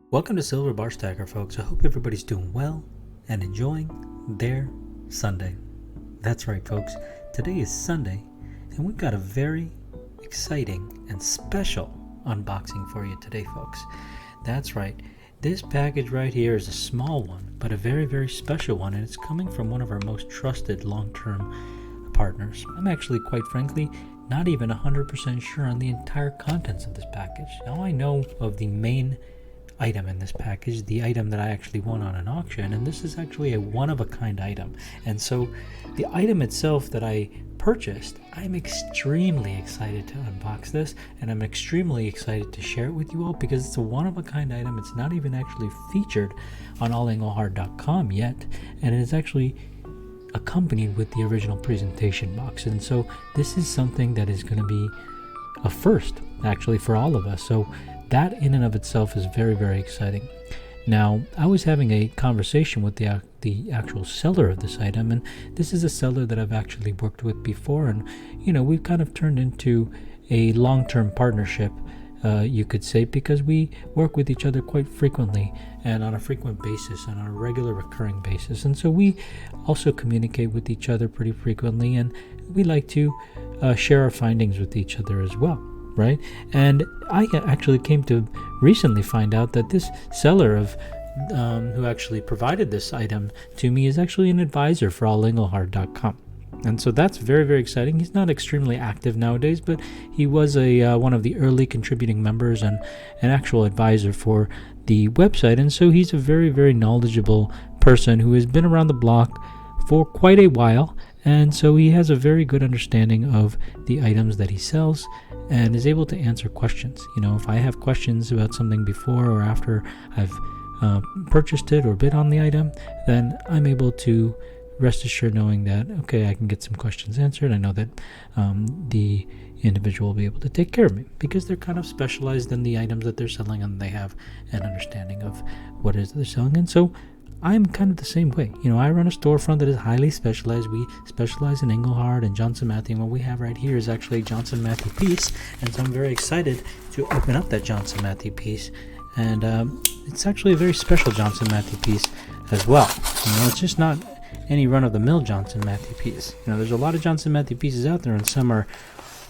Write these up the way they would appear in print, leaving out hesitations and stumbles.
Welcome to Silver Bar Stacker, folks. I hope everybody's doing well and enjoying their Sunday. That's right, folks. Today is Sunday, and we've got a very exciting and special unboxing for you today, folks. That's right. This package right here is a small one, but a very, very special one, and it's coming from one of our most trusted long-term partners. I'm actually, quite frankly, not even 100% sure on the entire contents of this package. Now, I know of the main item in this package, the item that I actually won on an auction, and this is actually a one-of-a-kind item. And so the item itself that I purchased, I'm extremely excited to unbox this, and I'm extremely excited to share it with you all because it's a one-of-a-kind item. It's not even actually featured on allenglehart.com yet, and it is actually accompanied with the original presentation box. And so this is something that is going to be a first actually for all of us. So that in and of itself is very, very exciting. Now, I was having a conversation with the actual seller of this item, and this is a seller that I've actually worked with before, and we've kind of turned into a long-term partnership, you could say, because we work with each other quite frequently and on a frequent basis and on a regular recurring basis. And so we also communicate with each other pretty frequently, and we like to share our findings with each other as well. Right? And I actually came to recently find out that this seller of who actually provided this item to me is actually an advisor for allenglehart.com. And so that's very, very exciting. He's not extremely active nowadays, but he was one of the early contributing members and an actual advisor for the website. And so he's a very, very knowledgeable person who has been around the block for quite a while. And so he has a very good understanding of the items that he sells and is able to answer questions. If I have questions about something before or after I've purchased it or bid on the item, then I'm able to rest assured knowing that, okay, I can get some questions answered. I know that the individual will be able to take care of me because they're kind of specialized in the items that they're selling and they have an understanding of what it is they're selling. And so I'm kind of the same way. I run a storefront that is highly specialized. We specialize in Engelhart and Johnson Matthey, and what we have right here is actually a Johnson Matthey piece, and so I'm very excited to open up that Johnson Matthey piece, and it's actually a very special Johnson Matthey piece as well. It's just not any run-of-the-mill Johnson Matthey piece. There's a lot of Johnson Matthey pieces out there, and some are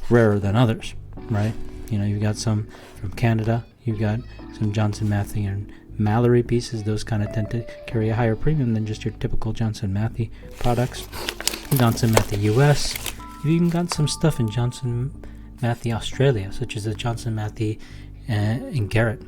rarer than others, right? You've got some from Canada, you've got some Johnson Matthey and Mallory pieces. Those kind of tend to carry a higher premium than just your typical Johnson Matthey products. Johnson Matthey US. You've even got some stuff in Johnson Matthey Australia, such as the Johnson Matthey and Garrett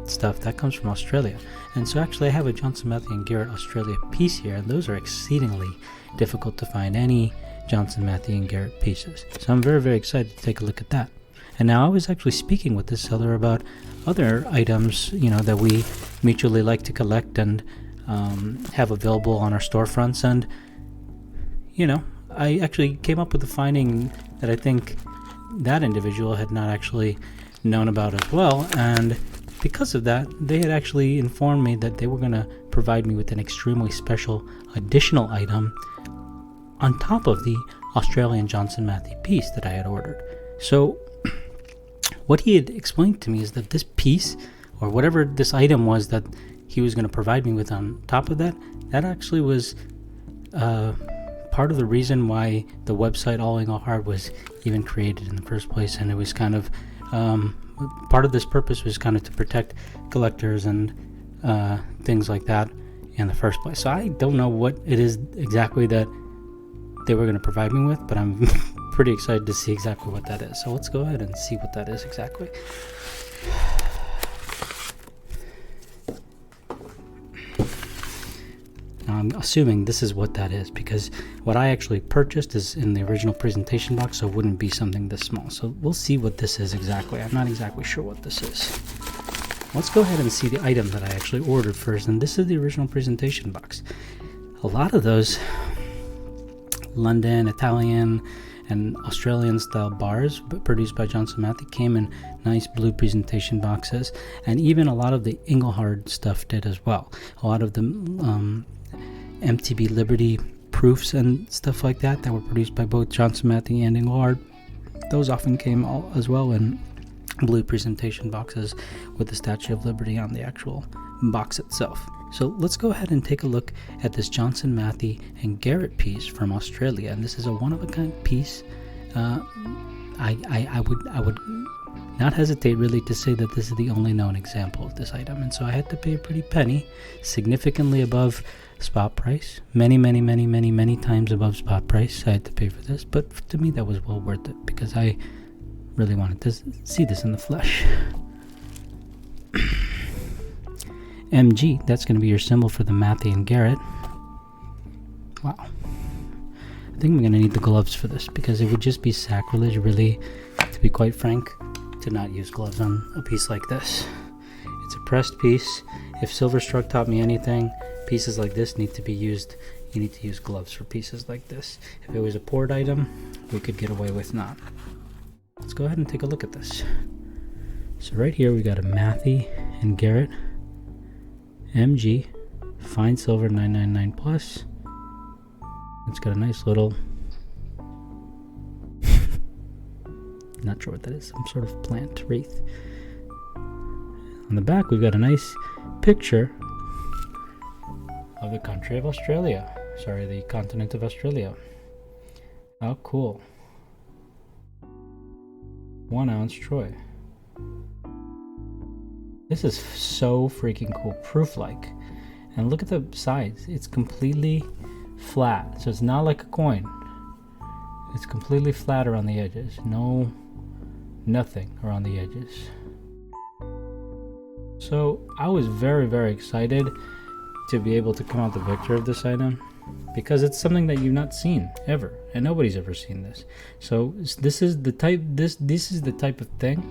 stuff that comes from Australia. And so actually I have a Johnson Matthey and Garrett Australia piece here, and those are exceedingly difficult to find, any Johnson Matthey and Garrett pieces. So I'm very, very excited to take a look at that. And now I was actually speaking with this seller about other items, that we mutually like to collect and have available on our storefronts. And, I actually came up with a finding that I think that individual had not actually known about as well. And because of that, they had actually informed me that they were going to provide me with an extremely special additional item on top of the Australian Johnson Matthey piece that I had ordered. So what he had explained to me is that this piece, or whatever this item was that he was going to provide me with on top of that, that actually was part of the reason why the website All Engelhart was even created in the first place. And it was kind of, part of this purpose was kind of to protect collectors and things like that in the first place. So I don't know what it is exactly that they were going to provide me with, but I'm pretty excited to see exactly what that is. So let's go ahead and see what that is exactly. Now I'm assuming this is what that is, because what I actually purchased is in the original presentation box, so it wouldn't be something this small. So we'll see what this is exactly. I'm not exactly sure what this is. Let's go ahead and see the item that I actually ordered first, and this is the original presentation box. a lot of those London, Italian, and Australian style bars produced by Johnson Matthey came in nice blue presentation boxes, and even a lot of the Engelhard stuff did as well. A lot of the MTB Liberty proofs and stuff like that were produced by both Johnson Matthey and Engelhard, those often came as well in blue presentation boxes with the Statue of Liberty on the actual box itself. So let's go ahead and take a look at this Johnson Matthey and Garrett piece from Australia, and this is a one-of-a-kind piece. I would not hesitate really to say that this is the only known example of this item, and so I had to pay a pretty penny, significantly above spot price, many times above spot price. I had to pay for this, but to me that was well worth it because I really wanted to see this in the flesh. MG, that's going to be your symbol for the Matthey and Garrett. Wow. I think I'm going to need the gloves for this because it would just be sacrilege, really, to be quite frank, to not use gloves on a piece like this. It's a pressed piece. If Silverstruck taught me anything, pieces like this need to be used. You need to use gloves for pieces like this. If it was a poured item, we could get away with not. Let's go ahead and take a look at this. So right here we got a Matthey and Garrett MG fine silver 999 plus. It's got a nice little not sure what that is, some sort of plant wreath. On the back we've got a nice picture of the country of Australia. Sorry, the continent of Australia. How cool. 1 ounce Troy. This is so freaking cool, proof-like. And look at the sides. It's completely flat, so it's not like a coin. It's completely flat around the edges. Nothing around the edges. So I was very excited to be able to come out the victor of this item because it's something that you've not seen ever, and nobody's ever seen this. So this is the type of thing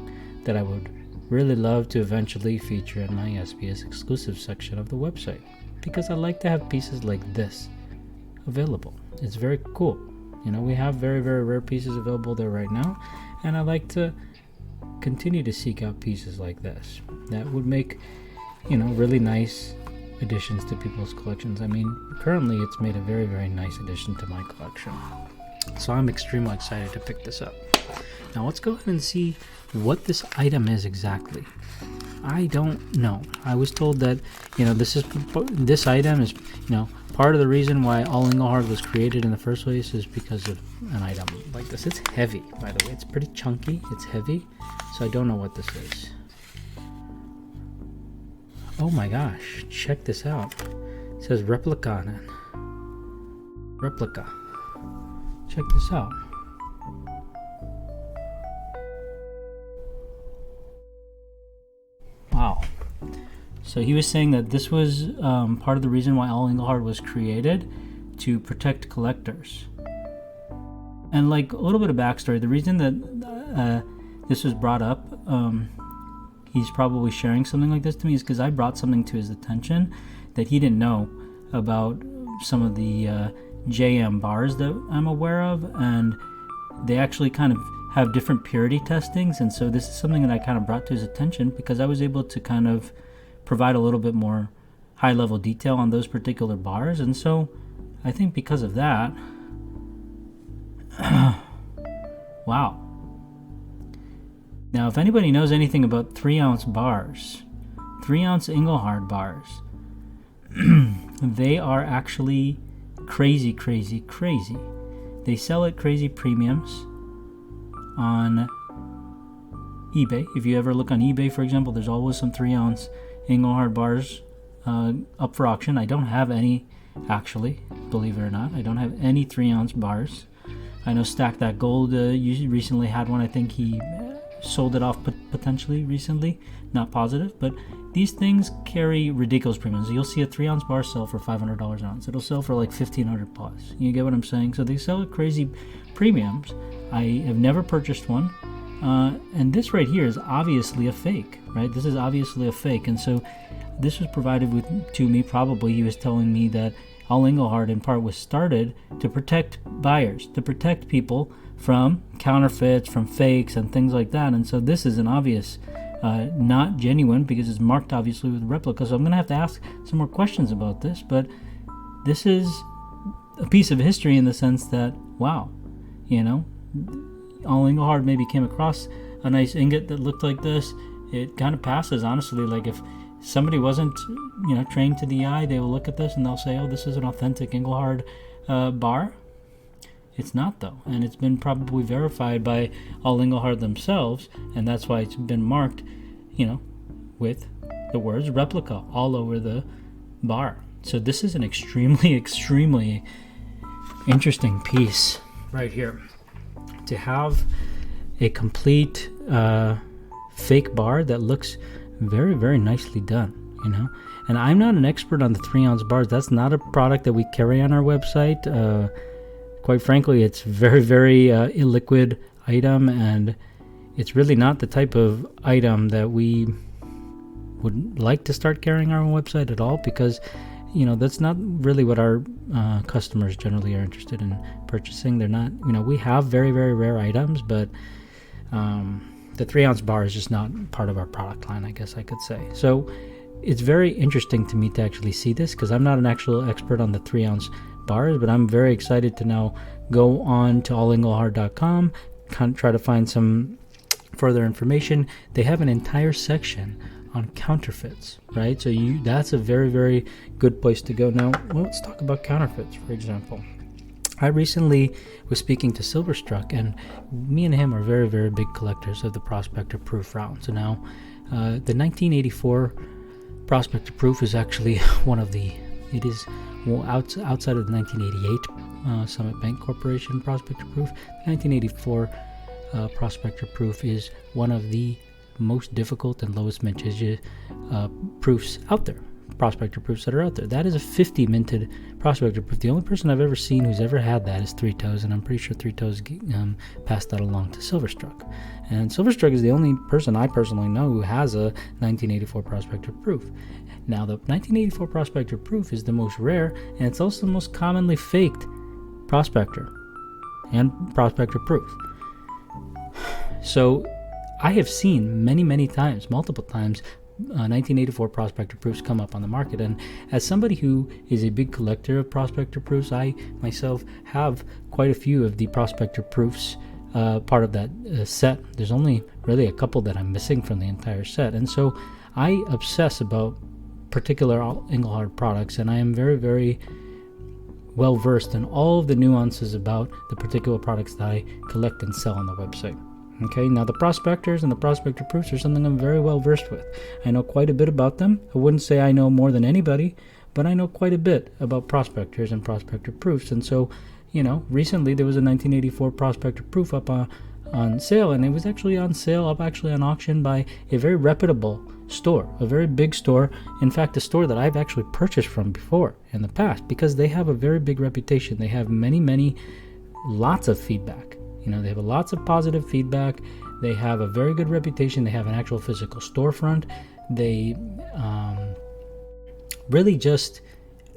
that I would really love to eventually feature in my SBS exclusive section of the website because I like to have pieces like this available. It's very cool. You know, we have very rare pieces available there right now, and I like to continue to seek out pieces like this that would make, really nice additions to people's collections. I mean, currently it's made a very nice addition to my collection. So I'm extremely excited to pick this up. Now let's go ahead and see what this item is exactly. I don't know. I was told that, this item is, part of the reason why all Engelhard was created in the first place is because of an item like this. It's heavy, by the way. It's pretty chunky. It's heavy. So I don't know what this is. Oh my gosh. Check this out. It says replica on it. Replica. Check this out. Wow. So he was saying that this was part of the reason why all Engelhard was created, to protect collectors. And like a little bit of backstory, the reason that this was brought up, he's probably sharing something like this to me, is because I brought something to his attention that he didn't know about some of the JM bars that I'm aware of, and they actually kind of have different purity testings, and so this is something that I kind of brought to his attention because I was able to kind of provide a little bit more high-level detail on those particular bars, and so I think because of that, wow. Now, if anybody knows anything about 3-ounce bars, 3-ounce Engelhard bars, they are actually crazy. They sell at crazy premiums on eBay. If you ever look on eBay, for example, there's always some 3-ounce Engelhard bars up for auction. I don't have any, actually, believe it or not. I don't have any 3-ounce bars. I know Stack That Gold recently had one. I think he sold it off potentially recently, not positive, but these things carry ridiculous premiums. You'll see a 3-ounce bar sell for $500 an ounce. It'll sell for like $1,500 plus. You get what I'm saying? So they sell at crazy premiums. I have never purchased one, and this right here is obviously a fake, right? This is obviously a fake, and so this was provided to me. Probably he was telling me that All Engelhard in part was started to protect buyers, to protect people from counterfeits, from fakes, and things like that. And so this is an obvious not genuine, because it's marked obviously with replica. So I'm going to have to ask some more questions about this, but this is a piece of history in the sense that, wow, All Engelhard maybe came across a nice ingot that looked like this. It kind of passes, honestly. Like if somebody wasn't, trained to the eye, they will look at this and they'll say, oh, this is an authentic Engelhard bar. It's not, though, and it's been probably verified by All Engelhard themselves, and that's why it's been marked, with the words replica all over the bar. So this is an extremely, extremely interesting piece right here. To have a complete fake bar that looks very, very nicely done, And I'm not an expert on the 3-ounce bars. That's not a product that we carry on our website. Quite frankly, it's very, very illiquid item, and it's really not the type of item that we would like to start carrying on our website at all, because that's not really what our customers generally are interested in purchasing. They're not, we have very, very rare items, but the 3-ounce bar is just not part of our product line, I guess I could say. So it's very interesting to me to actually see this, because I'm not an actual expert on the 3-ounce bars, but I'm very excited to now go on to allengelhard.com, try to find some further information. They have an entire section on counterfeits, right? So that's a very, very good place to go. Now, let's talk about counterfeits, for example. I recently was speaking to Silverstruck, and me and him are very, very big collectors of the Prospector Proof round. So now, the 1984 Prospector Proof is actually outside of the 1988 Summit Bank Corporation Prospector Proof. The 1984 Prospector Proof is one of the most difficult and lowest mintage proofs out there. Prospector proofs that are out there. That is a 50 minted Prospector Proof. The only person I've ever seen who's ever had that is Three Toes, and I'm pretty sure Three Toes passed that along to Silverstruck. And Silverstruck is the only person I personally know who has a 1984 Prospector Proof. Now, the 1984 Prospector Proof is the most rare, and it's also the most commonly faked Prospector and Prospector Proof. So I have seen many times, multiple times, 1984 Prospector Proofs come up on the market, and as somebody who is a big collector of Prospector Proofs, I myself have quite a few of the Prospector Proofs part of that set. There's only really a couple that I'm missing from the entire set, and so I obsess about particular Engelhard products, and I am very, very well versed in all of the nuances about the particular products that I collect and sell on the website. Okay, now the Prospectors and the Prospector Proofs are something I'm very well versed with. I know quite a bit about them. I wouldn't say I know more than anybody, but I know quite a bit about Prospectors and Prospector Proofs. And so, recently there was a 1984 Prospector Proof up on sale, and it was actually on sale, up actually on auction by a very reputable store, a very big store. In fact, a store that I've actually purchased from before in the past, because they have a very big reputation. They have lots of feedback. They have lots of positive feedback. They have a very good reputation. They have an actual physical storefront. They really just,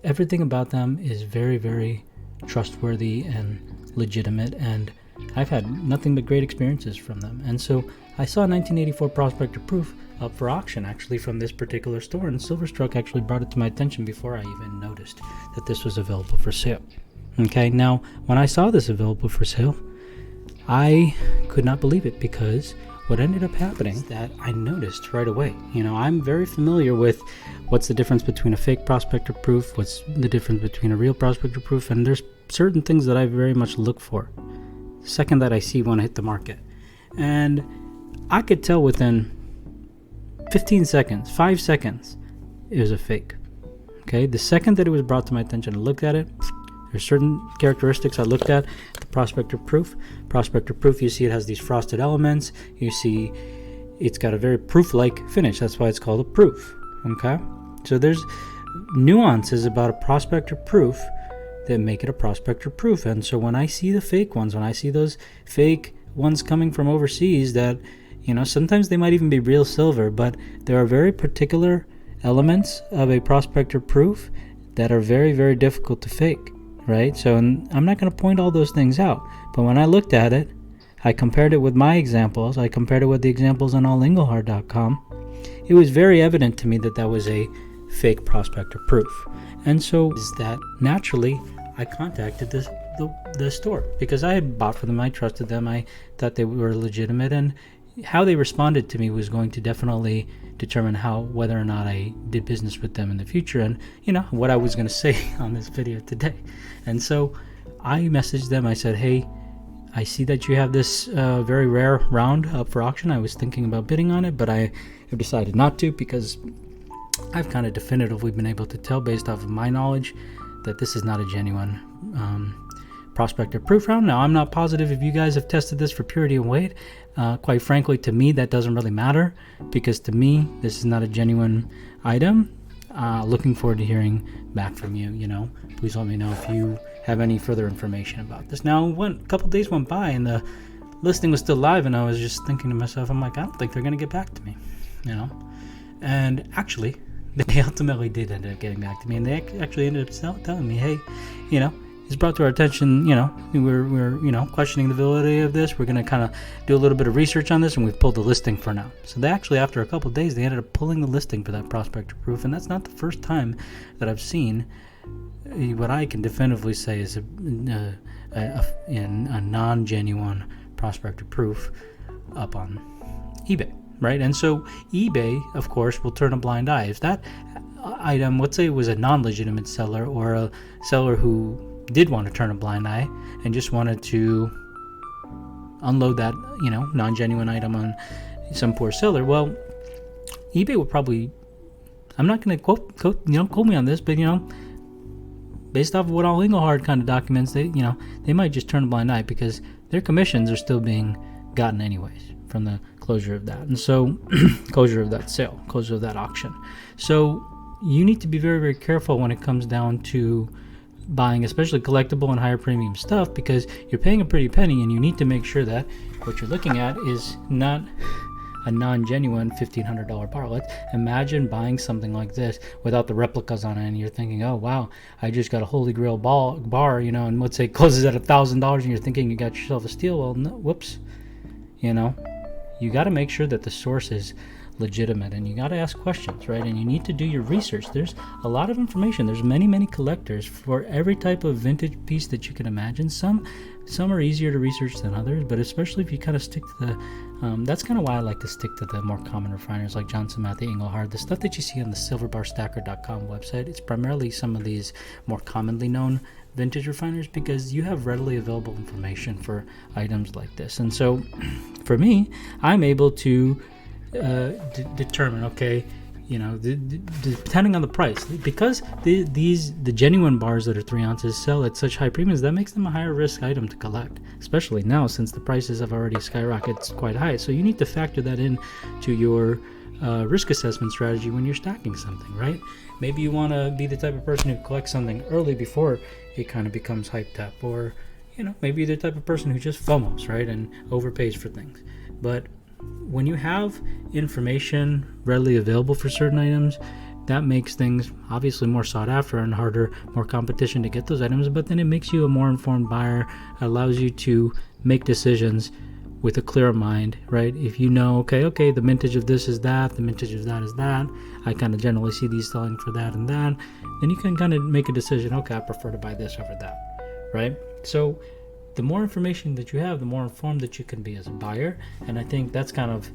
everything about them is very, very trustworthy and legitimate, and I've had nothing but great experiences from them. And so I saw a 1984 Prospector Proof up for auction actually from this particular store, and Silverstruck actually brought it to my attention before I even noticed that this was available for sale. Okay, now when I saw this available for sale, I could not believe it, because what ended up happening is that I noticed right away. I'm very familiar with what's the difference between a fake Prospector Proof, what's the difference between a real Prospector Proof, and there's certain things that I very much look for the second that I see one hit the market. And I could tell within 15 seconds, 5 seconds, it was a fake. Okay, the second that it was brought to my attention, I looked at it. There's certain characteristics I looked at. The Prospector Proof. Prospector Proof, you see it has these frosted elements. You see it's got a very proof-like finish. That's why it's called a proof. Okay? So there's nuances about a Prospector Proof that make it a Prospector Proof. And so when I see the fake ones, when I see those fake ones coming from overseas that, sometimes they might even be real silver, but there are very particular elements of a Prospector Proof that are very, very difficult to fake, right? So I'm not going to point all those things out, but when I looked at it, I compared it with my examples. I compared it with the examples on allengelhard.com. It was very evident to me that that was a fake prospector proof. And so is that naturally I contacted the store because I had bought from them. I trusted them. I thought they were legitimate, and how they responded to me was going to definitely determine whether or not I did business with them in the future, and what I was going to say on this video today. And so I messaged them. I said, hey, I see that you have this very rare round up for auction. I was thinking about bidding on it, but I have decided not to because I've kind of definitively been able to tell based off of my knowledge that this is not a genuine prospector proof round. Now, I'm not positive if you guys have tested this for purity and weight. Quite frankly, to me, that doesn't really matter because to me, this is not a genuine item. Looking forward to hearing back from you. Please let me know if you have any further information about this. Now, a couple days went by and the listing was still live, and I was just thinking to myself, I'm like, I don't think they're going to get back to me, And actually, they ultimately did end up getting back to me, and they actually ended up telling me, hey, it's brought to our attention, we're questioning the validity of this. We're going to kind of do a little bit of research on this, and we've pulled the listing for now. So they actually, after a couple of days, they ended up pulling the listing for that prospector proof, and that's not the first time that I've seen what I can definitively say is a non-genuine prospector proof up on eBay, right? And so eBay, of course, will turn a blind eye. If that item, let's say it was a non-legitimate seller or a seller who did want to turn a blind eye and just wanted to unload that, non-genuine item on some poor seller, well, eBay would probably, I'm not going to quote me on this, but based off of what All Engelhard kind of documents, they might just turn a blind eye because their commissions are still being gotten anyways from the closure of that. And so closure of that sale, closure of that auction. So you need to be very, very careful when it comes down to buying, especially collectible and higher premium stuff, because you're paying a pretty penny, and you need to make sure that what you're looking at is not a non-genuine $1,500 bar. Let's imagine buying something like this without the replicas on it, and you're thinking, oh wow, I just got a Holy Grail bar, and let's say it closes at $1,000, and you're thinking you got yourself a steal. Well, no, whoops, you got to make sure that the source is legitimate, and you got to ask questions, right? And you need to do your research. There's a lot of information. There's many collectors for every type of vintage piece that you can imagine. Some are easier to research than others, but especially if you kind of stick to the that's kind of why I like to stick to the more common refiners like Johnson Matthey, Engelhard. The stuff that you see on the silverbarstacker.com website, it's primarily some of these more commonly known vintage refiners because you have readily available information for items like this. And so for me, I'm able to determine, okay, depending on the price, because the genuine bars that are 3 ounces sell at such high premiums, that makes them a higher risk item to collect, especially now since the prices have already skyrocketed quite high. So you need to factor that in to your risk assessment strategy when you're stacking something, right? Maybe you want to be the type of person who collects something early before it kind of becomes hyped up, or maybe you're the type of person who just FOMOs, right, and overpays for things. But when you have information readily available for certain items, that makes things obviously more sought after and harder, more competition to get those items, but then it makes you a more informed buyer, allows you to make decisions with a clearer mind, right? If you know, okay, the mintage of this is that, the mintage of that is that, I kind of generally see these selling for that and that, then you can kind of make a decision, okay, I prefer to buy this over that, right? So the more information that you have, the more informed that you can be as a buyer. And I think that's kind of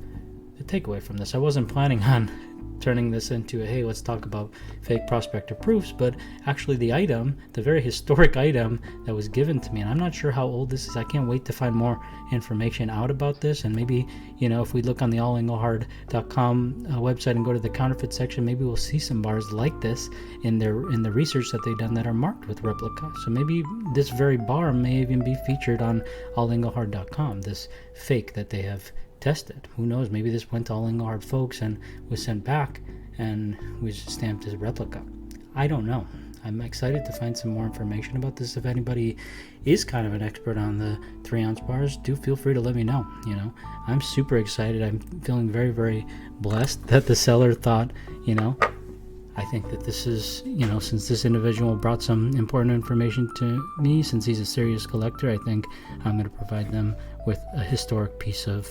the takeaway from this. I wasn't planning on turning this into a, hey, let's talk about fake prospector proofs, but actually the item, the very historic item that was given to me, and I'm not sure how old this is. I can't wait to find more information out about this, and maybe, if we look on the allengelhard.com website and go to the counterfeit section, maybe we'll see some bars like this in the research that they've done that are marked with replica. So maybe this very bar may even be featured on allengelhard.com, this fake that they have tested. Who knows? Maybe this went to All Engelhard folks and was sent back and was stamped as a replica. I don't know. I'm excited to find some more information about this. If anybody is kind of an expert on the 3 ounce bars, do feel free to let me know. I'm super excited. I'm feeling very, very blessed that the seller thought, I think that this is, since this individual brought some important information to me, since he's a serious collector, I think I'm going to provide them with a historic piece of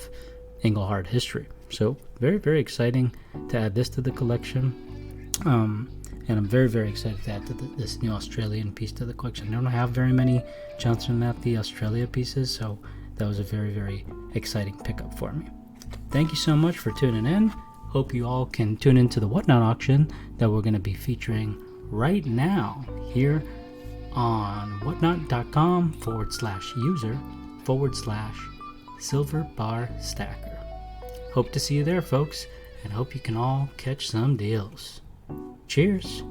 Englehart history. So very, very exciting to add this to the collection. And I'm very, very excited to add this new Australian piece to the collection. I don't have very many Johnson Matthey Australia pieces, so that was a very, very exciting pickup for me. Thank you so much for tuning in. Hope you all can tune into the Whatnot auction that we're going to be featuring right now here on whatnot.com/user/Silver Bar Stacker. Hope to see you there, folks, and hope you can all catch some deals. Cheers.